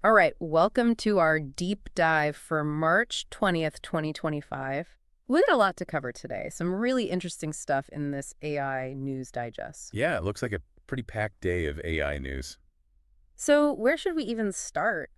All right, welcome to our deep dive for March 20th, 2025. We got a lot to cover today. Some really interesting stuff in this AI news digest. Yeah, it looks like a pretty packed day of AI news. So, where should we even start?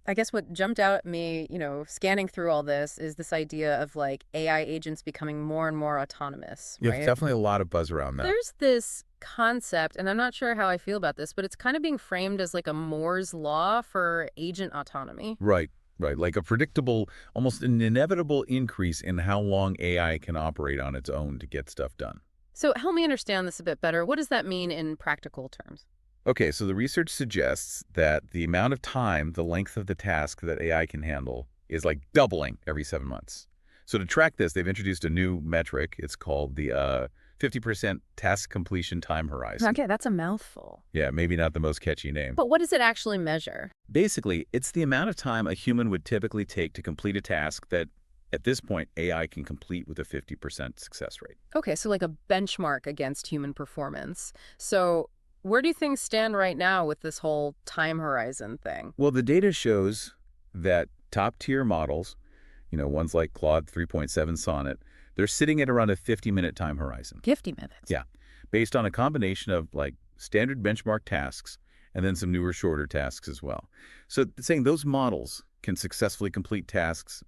I guess what jumped out at me, scanning through all this is this idea of like AI agents becoming more and more autonomous, Yeah, right? definitely a lot of buzz around that. There's this concept, and I'm not sure how I feel about this, but it's kind of being framed as like a Moore's law for agent autonomy. Right, right. Like a predictable, almost an inevitable increase in how long AI can operate on its own to get stuff done. So help me understand this a bit better. What does that mean in practical terms? Okay, so the research suggests that the amount of time, the length of the task that AI can handle is like doubling every 7 months. So to track this, they've introduced a new metric. It's called the 50% task completion time horizon. Okay, that's a mouthful. Yeah, maybe not the most catchy name. But what does it actually measure? Basically, it's the amount of time a human would typically take to complete a task that, at this point, AI can complete with a 50% success rate. Okay, so like a benchmark against human performance. So where do things stand right now with this whole time horizon thing? Well, the data shows that top-tier models, ones like Claude 3.7 Sonnet, they're sitting at around a 50-minute time horizon. 50 minutes. Yeah, based on a combination of like standard benchmark tasks and then some newer, shorter tasks as well. So saying those models can successfully complete tasks,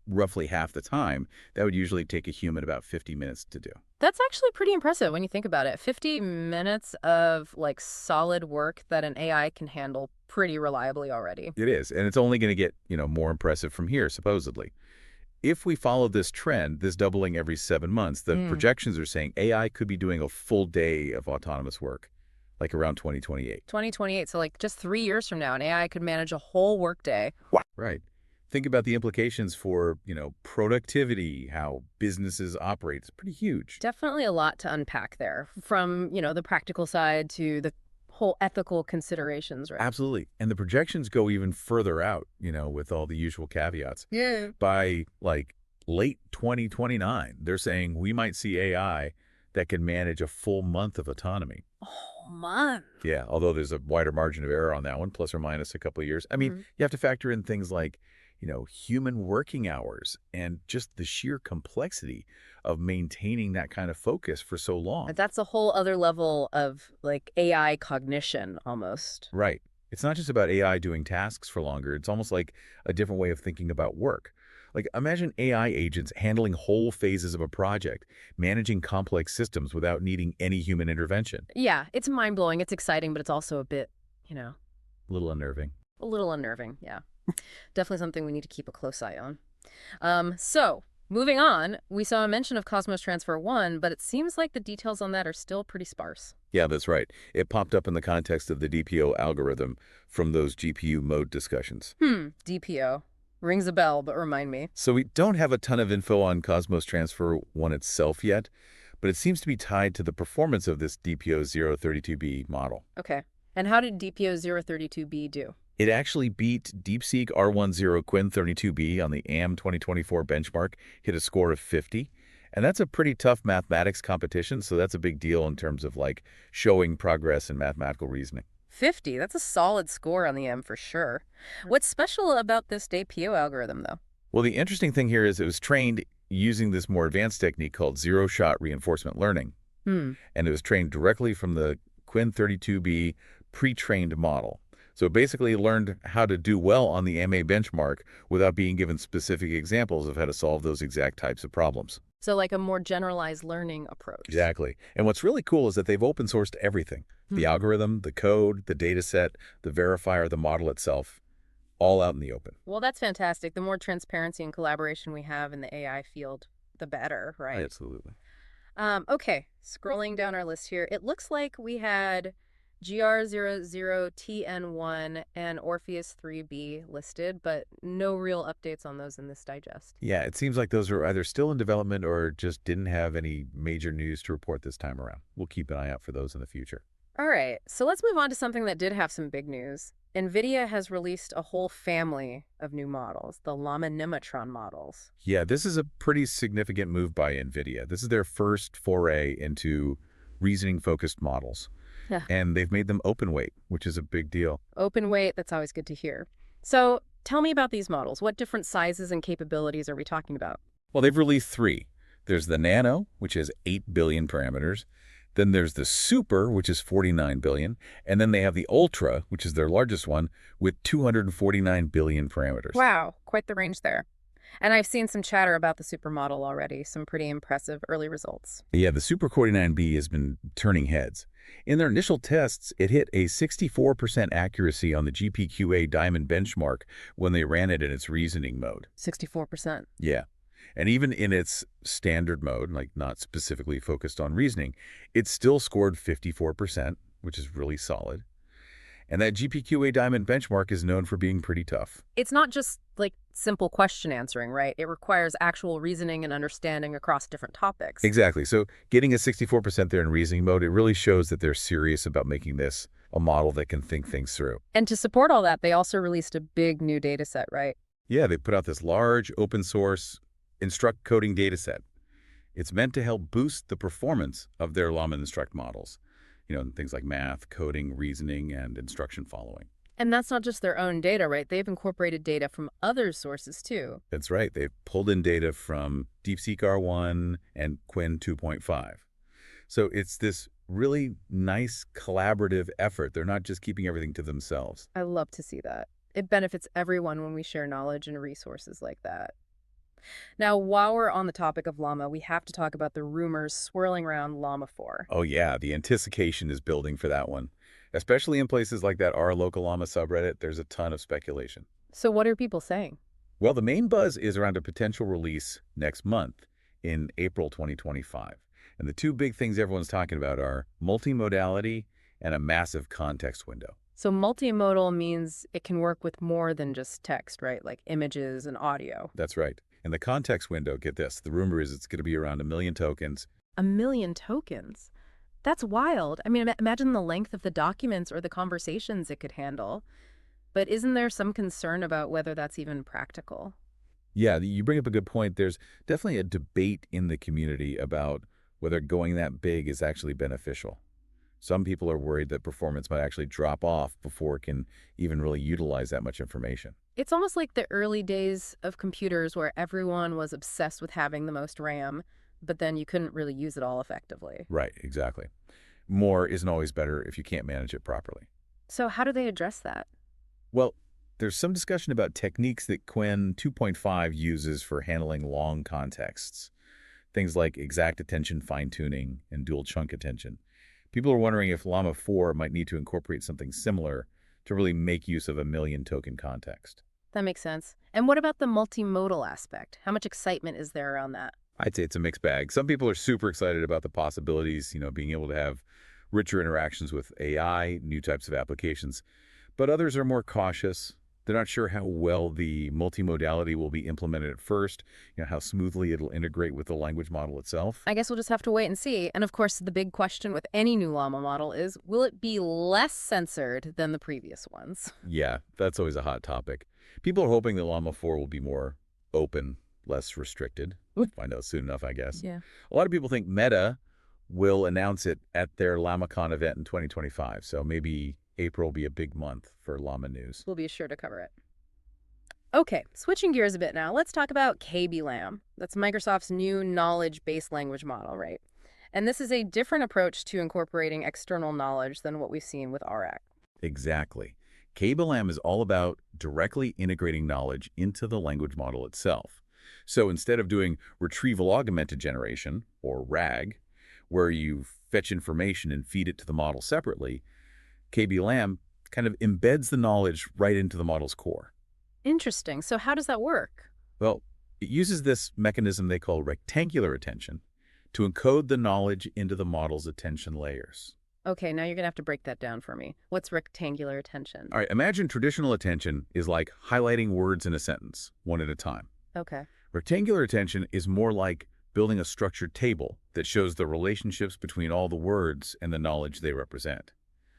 roughly half the time, that would usually take a human about 50 minutes to do. That's actually pretty impressive when you think about it. 50 minutes of like solid work that an AI can handle pretty reliably already. It is, and it's only going to get, more impressive from here, supposedly. If we follow this trend, this doubling every 7 months, the Mm. projections are saying AI could be doing a full day of autonomous work, like around 2028. 2028, so like just 3 years from now, an AI could manage a whole workday. Right. Think about the implications for, productivity, how businesses operate. It's pretty huge. Definitely a lot to unpack there, from, the practical side to the whole ethical considerations, right? Absolutely. And the projections go even further out, with all the usual caveats. Yeah. By like late 2029, they're saying we might see AI that can manage a full month of autonomy. Oh, month. Yeah, although there's a wider margin of error on that one, plus or minus a couple of years. I mean, Mhm. you have to factor in things like, human working hours and just the sheer complexity of maintaining that kind of focus for so long. But that's a whole other level of like AI cognition almost. Right. It's not just about AI doing tasks for longer. It's almost like a different way of thinking about work. Like imagine AI agents handling whole phases of a project, managing complex systems without needing any human intervention. Yeah, it's mind-blowing, it's exciting, but it's also a bit, you know, A little unnerving. a little unnerving. Yeah. Definitely something we need to keep a close eye on. So moving on, we saw a mention of Cosmos Transfer 1, but it seems like the details on that are still pretty sparse. Yeah, that's right. It popped up in the context of the DPO algorithm from those GPU mode discussions. DPO. Rings a bell, but remind me. So we don't have a ton of info on Cosmos Transfer 1 itself yet, but it seems to be tied to the performance of this DPO 032B model. Okay. And how did DPO 032B do? It actually beat DeepSeek R10 Quin32B on the AM 2024 benchmark, hit a score of 50. And that's a pretty tough mathematics competition, so that's a big deal in terms of like showing progress in mathematical reasoning. 50. That's a solid score on the M for sure. What's special about this DPO algorithm, though? Well, the interesting thing here is it was trained using this more advanced technique called zero-shot reinforcement learning. Hmm. And it was trained directly from the Quin32B pre-trained model. So it basically learned how to do well on the MA benchmark without being given specific examples of how to solve those exact types of problems. So like a more generalized learning approach. Exactly. And what's really cool is that they've open sourced everything. The algorithm, the code, the data set, the verifier, the model itself, all out in the open. Well, that's fantastic. The more transparency and collaboration we have in the AI field, the better, right? Absolutely. Okay, scrolling down our list here, it looks like we had GR00TN1 and Orpheus 3B listed, but no real updates on those in this digest. Yeah, it seems like those are either still in development or just didn't have any major news to report this time around. We'll keep an eye out for those in the future. All right, so let's move on to something that did have some big news. NVIDIA has released a whole family of new models, the Llama Nematron models. Yeah, this is a pretty significant move by NVIDIA. This is their first foray into reasoning-focused models. Yeah. And they've made them open weight, which is a big deal. Open weight, that's always good to hear. So tell me about these models. What different sizes and capabilities are we talking about? Well, they've released three. There's the Nano, which has 8 billion parameters. Then there's the Super, which is 49 billion. And then they have the Ultra, which is their largest one, with 249 billion parameters. Wow, quite the range there. And I've seen some chatter about the supermodel already, some pretty impressive early results. Yeah, the Super 49B has been turning heads. In their initial tests, it hit a 64% accuracy on the GPQA Diamond benchmark when they ran it in its reasoning mode. 64%. Yeah. And even in its standard mode, like not specifically focused on reasoning, it still scored 54%, which is really solid. And that GPQA Diamond benchmark is known for being pretty tough. It's not just like simple question answering, right? It requires actual reasoning and understanding across different topics. Exactly. So getting a 64% there in reasoning mode, it really shows that they're serious about making this a model that can think things through. And to support all that, they also released a big new data set, right? Yeah, they put out this large open source instruct coding dataset. It's meant to help boost the performance of their Llama Instruct models. Things like math, coding, reasoning, and instruction following. And that's not just their own data, right? They've incorporated data from other sources too. That's right. They've pulled in data from DeepSeek R1 and Qwen 2.5. So it's this really nice collaborative effort. They're not just keeping everything to themselves. I love to see that. It benefits everyone when we share knowledge and resources like that. Now, while we're on the topic of llama, we have to talk about the rumors swirling around Llama 4. Oh yeah, the anticipation is building for that one. Especially in places like that our local llama subreddit, there's a ton of speculation. So what are people saying? Well, the main buzz is around a potential release next month in April 2025. And the two big things everyone's talking about are multimodality and a massive context window. So multimodal means it can work with more than just text, right? Like images and audio. That's right. And the context window, get this, the rumor is it's going to be around 1 million tokens. 1 million tokens? That's wild. I mean, imagine the length of the documents or the conversations it could handle. But isn't there some concern about whether that's even practical? Yeah, you bring up a good point. There's definitely a debate in the community about whether going that big is actually beneficial. Some people are worried that performance might actually drop off before it can even really utilize that much information. It's almost like the early days of computers where everyone was obsessed with having the most RAM, but then you couldn't really use it all effectively. Right, exactly. More isn't always better if you can't manage it properly. So how do they address that? Well, there's some discussion about techniques that Qwen 2.5 uses for handling long contexts. Things like exact attention fine-tuning and dual chunk attention. People are wondering if Llama 4 might need to incorporate something similar to really make use of a 1 million token context. That makes sense. And what about the multimodal aspect? How much excitement is there around that? I'd say it's a mixed bag. Some people are super excited about the possibilities, being able to have richer interactions with AI, new types of applications. But others are more cautious. They're not sure how well the multimodality will be implemented at first, how smoothly it'll integrate with the language model itself. I guess we'll just have to wait and see. And of course, the big question with any new llama model is, will it be less censored than the previous ones? Yeah, that's always a hot topic. People are hoping that Llama 4 will be more open, less restricted. We'll find out soon enough, I guess. Yeah. A lot of people think Meta will announce it at their LlamaCon event in 2025, so maybe April will be a big month for llama news. We'll be sure to cover it. Okay, switching gears a bit now, let's talk about KBLAM. That's Microsoft's new knowledge-based language model, right? And this is a different approach to incorporating external knowledge than what we've seen with RAC. Exactly. KBLAM is all about directly integrating knowledge into the language model itself. So instead of doing retrieval augmented generation, or RAG, where you fetch information and feed it to the model separately, KBLAM kind of embeds the knowledge right into the model's core. Interesting. So how does that work? Well, it uses this mechanism they call rectangular attention to encode the knowledge into the model's attention layers. Okay, now you're going to have to break that down for me. What's rectangular attention? All right, imagine traditional attention is like highlighting words in a sentence, one at a time. Okay. Rectangular attention is more like building a structured table that shows the relationships between all the words and the knowledge they represent.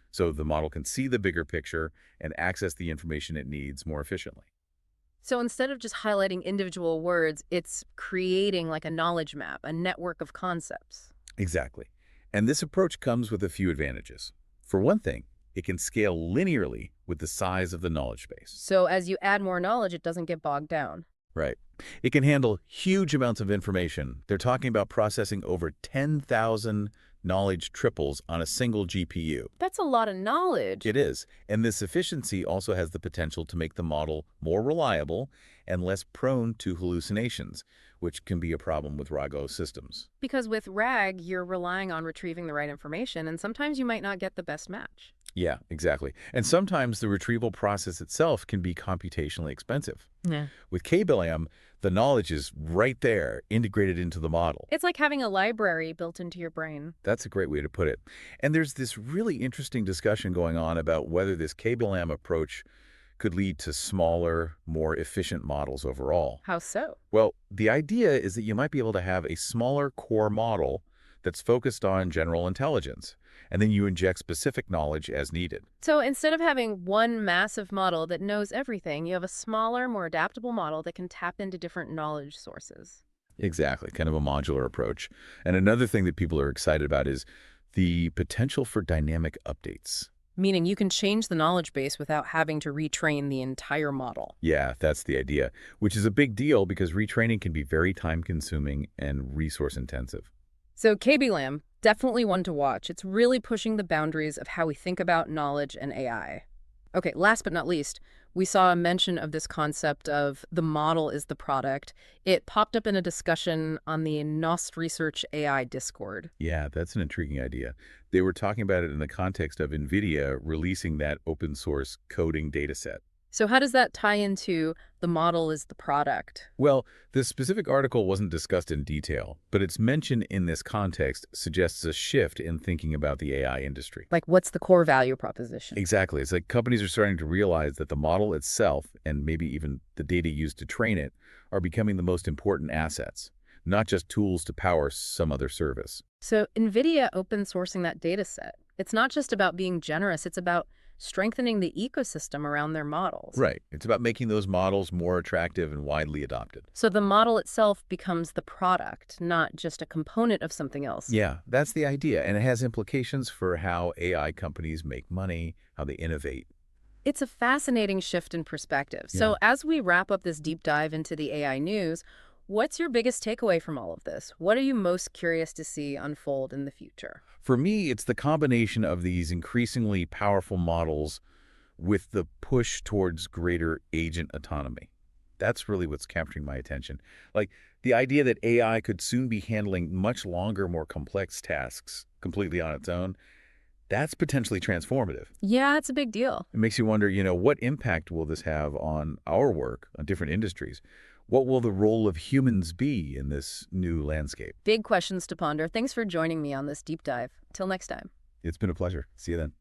So the model can see the bigger picture and access the information it needs more efficiently. So instead of just highlighting individual words, it's creating like a knowledge map, a network of concepts. Exactly. And this approach comes with a few advantages. For one thing, it can scale linearly with the size of the knowledge base. So as you add more knowledge, it doesn't get bogged down. Right. It can handle huge amounts of information. They're talking about processing over 10,000 knowledge triples on a single GPU. That's a lot of knowledge. It is. And this efficiency also has the potential to make the model more reliable and less prone to hallucinations, which can be a problem with RAG systems. Because with RAG, you're relying on retrieving the right information, and sometimes you might not get the best match. Yeah, exactly. And sometimes the retrieval process itself can be computationally expensive. Yeah. With KBLM, the knowledge is right there, integrated into the model. It's like having a library built into your brain. That's a great way to put it. And there's this really interesting discussion going on about whether this KBLM approach could lead to smaller, more efficient models overall. How so? Well, the idea is that you might be able to have a smaller core model that's focused on general intelligence, and then you inject specific knowledge as needed. So instead of having one massive model that knows everything, you have a smaller, more adaptable model that can tap into different knowledge sources. Exactly, kind of a modular approach. And another thing that people are excited about is the potential for dynamic updates. Meaning you can change the knowledge base without having to retrain the entire model. Yeah, that's the idea, which is a big deal because retraining can be very time-consuming and resource-intensive. So KBLAM, definitely one to watch. It's really pushing the boundaries of how we think about knowledge and AI. Okay, last but not least, we saw a mention of this concept of the model is the product. It popped up in a discussion on the Nost Research AI Discord. Yeah, that's an intriguing idea. They were talking about it in the context of NVIDIA releasing that open source coding dataset. So how does that tie into the model is the product? Well, this specific article wasn't discussed in detail, but its mention in this context suggests a shift in thinking about the AI industry. Like, what's the core value proposition? Exactly. It's like companies are starting to realize that the model itself, and maybe even the data used to train it, are becoming the most important assets, not just tools to power some other service. So NVIDIA open sourcing that data set. It's not just about being generous, it's about strengthening the ecosystem around their models. Right. It's about making those models more attractive and widely adopted. So the model itself becomes the product, not just a component of something else. Yeah, that's the idea. And it has implications for how AI companies make money, how they innovate. It's a fascinating shift in perspective. So as we wrap up this deep dive into the AI news, what's your biggest takeaway from all of this? What are you most curious to see unfold in the future? For me, it's the combination of these increasingly powerful models with the push towards greater agent autonomy. That's really what's capturing my attention. Like the idea that AI could soon be handling much longer, more complex tasks completely on its own, that's potentially transformative. Yeah, it's a big deal. It makes you wonder, what impact will this have on our work, on different industries? What will the role of humans be in this new landscape? Big questions to ponder. Thanks for joining me on this deep dive. Till next time. It's been a pleasure. See you then.